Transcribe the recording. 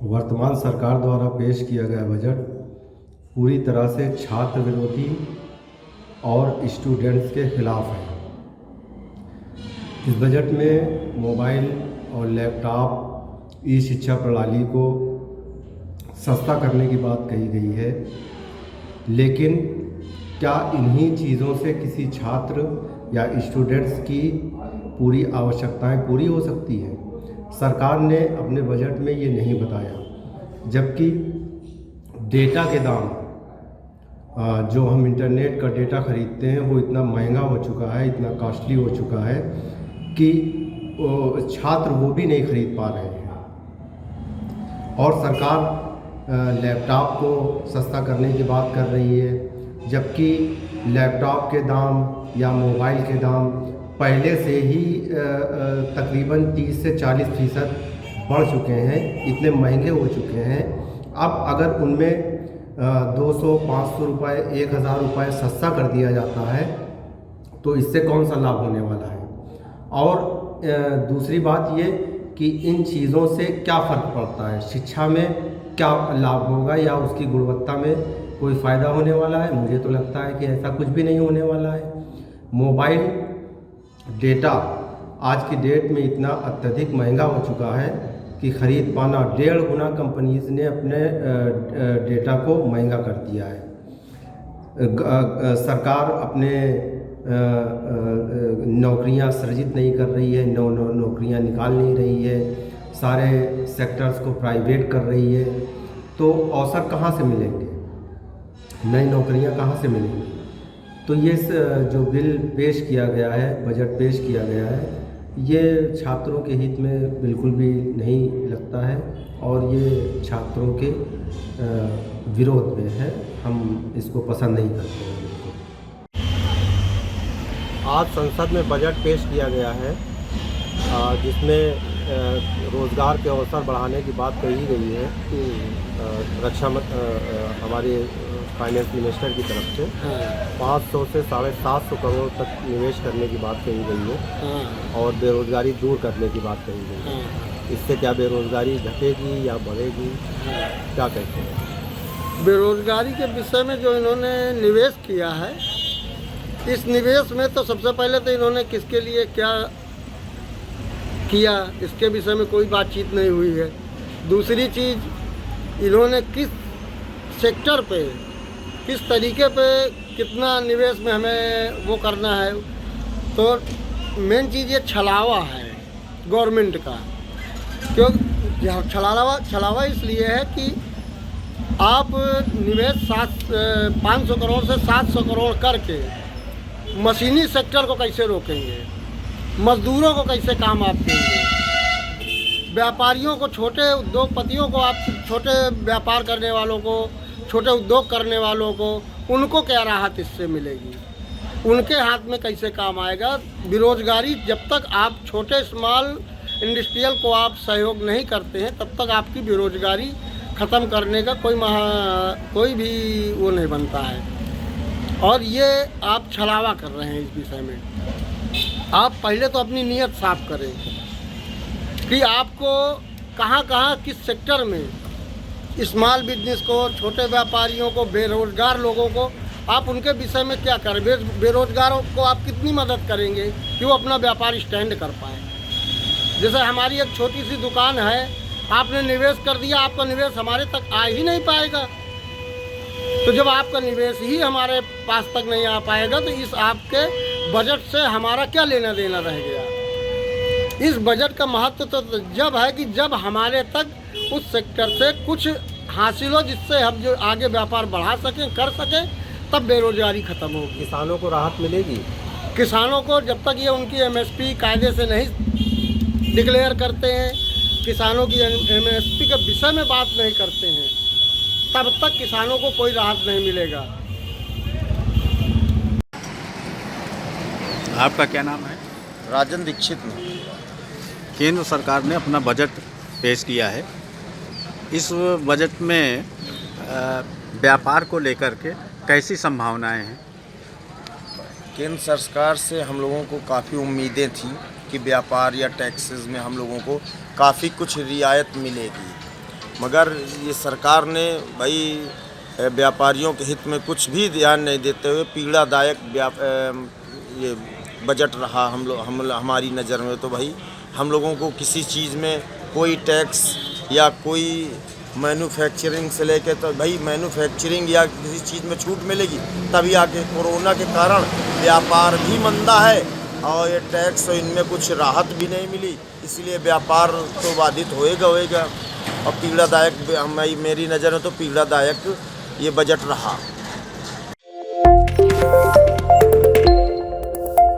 वर्तमान सरकार द्वारा पेश किया गया बजट पूरी तरह से छात्र विरोधी और स्टूडेंट्स के खिलाफ है। इस बजट में मोबाइल और लैपटॉप ई शिक्षा प्रणाली को सस्ता करने की बात कही गई है, लेकिन क्या इन्हीं चीज़ों से किसी छात्र या स्टूडेंट्स की पूरी आवश्यकताएं पूरी हो सकती हैं? सरकार ने अपने बजट में ये नहीं बताया, जबकि डेटा के दाम जो हम इंटरनेट का डेटा ख़रीदते हैं वो इतना महंगा हो चुका है, इतना कॉस्टली हो चुका है कि छात्र वो भी नहीं ख़रीद पा रहे हैं। और सरकार लैपटॉप को सस्ता करने की बात कर रही है, जबकि लैपटॉप के दाम या मोबाइल के दाम पहले से ही तकरीबन 30 से 40% बढ़ चुके हैं, इतने महंगे हो चुके हैं। अब अगर उनमें 200-500 रुपये, 1000 रुपये सस्ता कर दिया जाता है तो इससे कौन सा लाभ होने वाला है? और दूसरी बात ये कि इन चीज़ों से क्या फ़र्क पड़ता है, शिक्षा में क्या लाभ होगा या उसकी गुणवत्ता में कोई फ़ायदा होने वाला है? मुझे तो लगता है कि ऐसा कुछ भी नहीं होने वाला है। मोबाइल डेटा आज की डेट में इतना अत्यधिक महंगा हो चुका है कि ख़रीद पाना 1.5 गुना कंपनीज़ ने अपने डेटा को महंगा कर दिया है। सरकार अपने नौकरियां सृजित नहीं कर रही है, नौकरियां निकाल नहीं रही है, सारे सेक्टर्स को प्राइवेट कर रही है, तो अवसर कहाँ से मिलेंगे, नई नौकरियां कहाँ से मिलेंगी? तो ये जो बिल पेश किया गया है, बजट पेश किया गया है, ये छात्रों के हित में बिल्कुल भी नहीं लगता है और ये छात्रों के विरोध में है। हम इसको पसंद नहीं करते हैं बिल्कुल। आज संसद में बजट पेश किया गया है जिसमें रोज़गार के अवसर बढ़ाने की बात कही गई है। हमारे फाइनेंस मिनिस्टर की तरफ से 500 से 750 करोड़ तक निवेश करने की बात कही गई है और बेरोज़गारी दूर करने की बात कही गई है। इससे क्या बेरोज़गारी घटेगी या बढ़ेगी, क्या कहते हैं? बेरोज़गारी के विषय में जो इन्होंने निवेश किया है, इस निवेश में तो सबसे पहले तो इन्होंने किसके लिए क्या किया इसके विषय में कोई बातचीत नहीं हुई है। दूसरी चीज़, इन्होंने किस सेक्टर पे, किस तरीके पे कितना निवेश में हमें वो करना है, तो मेन चीज़ ये छलावा है गवर्नमेंट का। क्यों छलावा इसलिए है कि आप निवेश 500 करोड़ से 700 करोड़ करके मशीनी सेक्टर को कैसे रोकेंगे, मजदूरों को कैसे काम आप देंगे, व्यापारियों को, छोटे उद्योगपतियों को, आप छोटे व्यापार करने वालों को, छोटे उद्योग करने वालों को, उनको क्या राहत इससे मिलेगी, उनके हाथ में कैसे काम आएगा? बेरोजगारी, जब तक आप छोटे स्मॉल इंडस्ट्रियल को आप सहयोग नहीं करते हैं तब तक आपकी बेरोजगारी ख़त्म करने का कोई भी वो नहीं बनता है। और ये आप छलावा कर रहे हैं इस विषय में। आप पहले तो अपनी नीयत साफ करें कि आपको कहाँ किस सेक्टर में स्मॉल बिजनेस को, छोटे व्यापारियों को, बेरोज़गार लोगों को आप उनके विषय में क्या करें, बेरोज़गारों को आप कितनी मदद करेंगे कि वो अपना व्यापार स्टैंड कर पाए। जैसे हमारी एक छोटी सी दुकान है, आपने निवेश कर दिया, आपका निवेश हमारे तक आ ही नहीं पाएगा। तो जब आपका निवेश ही हमारे पास तक नहीं आ पाएगा तो इस आपके बजट से हमारा क्या लेना देना रह गया। इस बजट का महत्व तो जब है कि जब हमारे तक उस सेक्टर से कुछ हासिल हो जिससे हम जो आगे व्यापार बढ़ा सकें, कर सकें, तब बेरोजगारी ख़त्म होगी। किसानों को राहत मिलेगी। किसानों को जब तक ये उनकी एमएसपी कायदे से नहीं डिक्लेयर करते हैं, किसानों की एमएसपी के विषय में बात नहीं करते हैं, तब तक किसानों को कोई राहत नहीं मिलेगा। आपका क्या नाम है? राजन दीक्षित। केंद्र सरकार ने अपना बजट पेश किया है। इस बजट में व्यापार को लेकर के कैसी संभावनाएं हैं? केंद्र सरकार से हम लोगों को काफ़ी उम्मीदें थी कि व्यापार या टैक्सेस में हम लोगों को काफ़ी कुछ रियायत मिलेगी, मगर ये सरकार ने भाई व्यापारियों के हित में कुछ भी ध्यान नहीं देते हुए पीड़ादायक ये बजट रहा हमारी नज़र में। तो भाई हम लोगों को किसी चीज़ में कोई टैक्स या कोई मैन्युफैक्चरिंग से लेके, तो भाई मैन्युफैक्चरिंग या किसी चीज़ में छूट मिलेगी तभी आके। कोरोना के कारण व्यापार भी मंदा है और ये टैक्स इनमें कुछ राहत भी नहीं मिली, इसलिए व्यापार तो बाधित होएगा। और पीड़ादायक मेरी नज़र में तो पीड़ादायक ये बजट रहा।